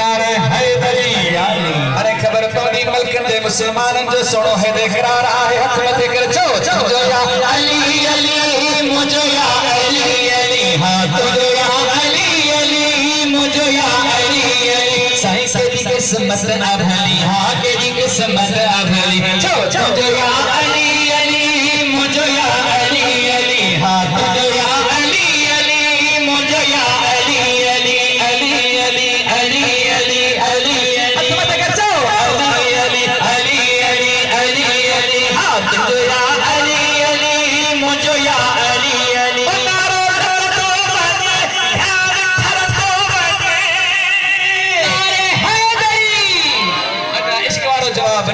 नारे हैदरी। अरे खबर पौनी मल्क दे मुसलमानन जो सुनो है देखरार आए हथ मथे कर जो या अली अली मुझो या अली अली हाथ जो या अली अली मुझो या अली अली। साईं तेरी किस्मत अभली हाँ तेरी किस्मत अभली जो या अली अली मुझो या अली अली हाथ जो या अली अली मुझो या अली अली अली अली अली अली अली हथ मथे कर जो अली अली अली अली अली अली हाथ जो या अली अली मुझो या अली अली। जवाब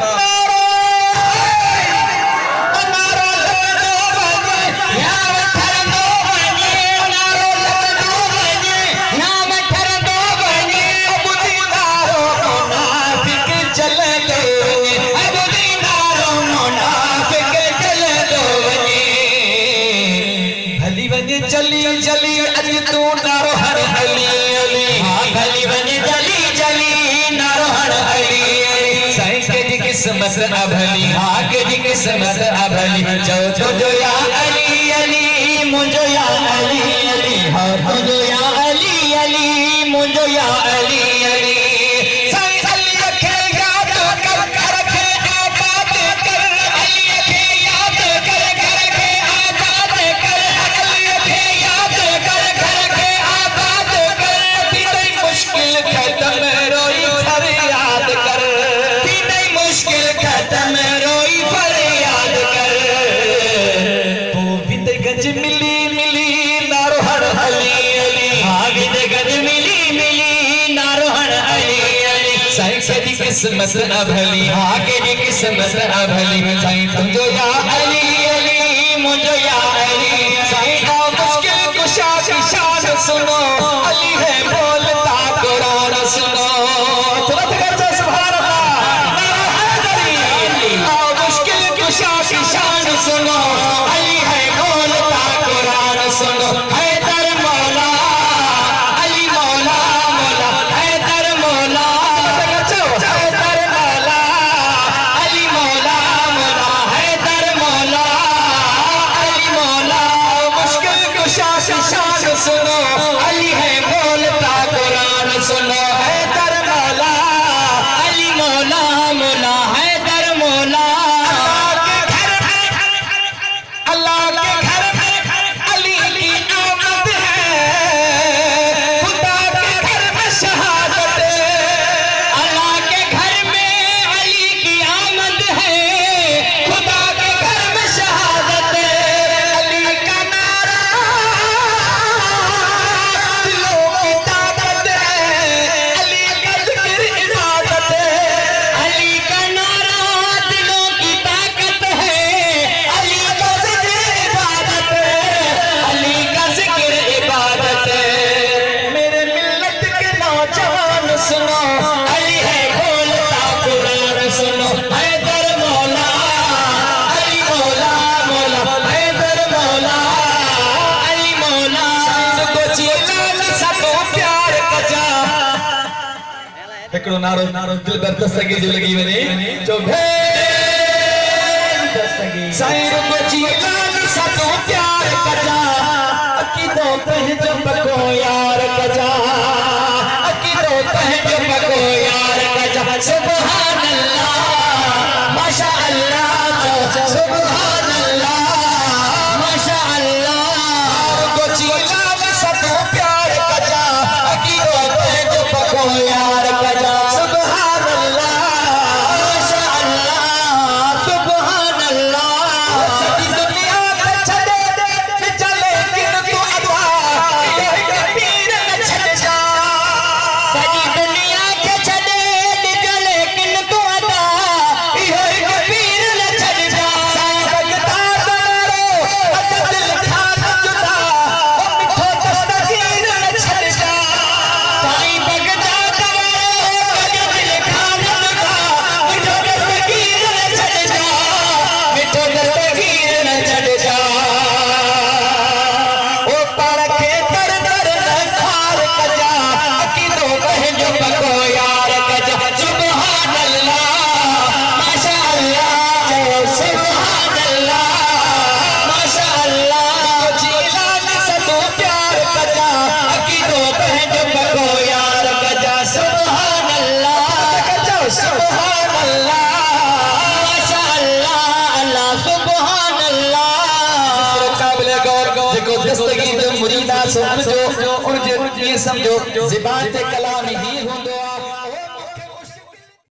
चली चली अज तू नारो हर अली अली भली बने चली चली नारो हर अली अली। साईं के किस्मत अभली हाँ के किस्मत अभली जो या अली अली मुझो या अली अली हाँ तुझो या अली अली मुझो या अली अली। साईं अली रखे याद कर रखे आबाद कर अली रखे याद कर रखे आबाद कर अली रखे याद कर रखे आबाद कर। तेरी मुश्किल खत्म रोई फरियाद कर तेरी मुश्किल खत्म रोई फरियाद कर। वो बिंद गंज मिली मिली नारो हर अली अली हाँ बिंद गंज मिली मिली नारो हर अली अली। साईं तेरी किस्मत अभली हाँ के किस्मत अभली साईं तुझो या अली अली मुझो या अली। साईं का मुश्किल कुशा की शान सुनो अली है बोलता कुरान सुनो सुभान अल्लाह मुश्किल कुशा की शान सुनो अली है बोलता कुरान सुनो। हैदर मौला अली मौला मौला हैदर मौला हैदर मौला अली मौला मौला हैदर मौला अली मौला। मुश्किल कुशा की शान सुनो अली है बोलता कुरान सुनो। हैदर मौला अली मौला मौला हैदर मौला। अल्लाह के घर में अली की आमद है खुदा के घर में शहादत अल्लाह के घर में अली की आमद है खुदा के घर में शहादत। अली का नारा दिलों की ताकत है अली का जिक्र इबादत अली का नारा दिलों की ताकत है अली का जिक्र इबादत अली का जिक्र इबादत। मेरे मिल्लत के नौजवान सुनो अली है बोलता कुरान सुनो। हैदर मौला अली मौला मौला हैदर मौला अली मौला। सबको चिल्लाल सबको प्यार कजा हिकिड़ो नारो नारो दिलबर दस्तगी जो लगी वञे जो साईं रुगो चिल्लाल सबको प्यार कजा अकीदो पंहिंजो पको यार कजा अकीदो पंहिंजो पको यार कजा। सुभान अल्लाह माशा अल्लाह सुभान अल्लाह माशा अल्लाह। रुगो चिल्लाल सबको प्यार कजा अकीदो पंहिंजो पको यार कजा। सुभान अल्लाह माशा अल्लाह सुभान अल्लाह। सॼी दुनिया ते छॾे दे चले किन तूं अदा पीर न छॾ जा सॼी दुनिया को दस्तगीर मुरीदा समझो उर्ज ये समझो ज़बान ते कलाम ही हुंदो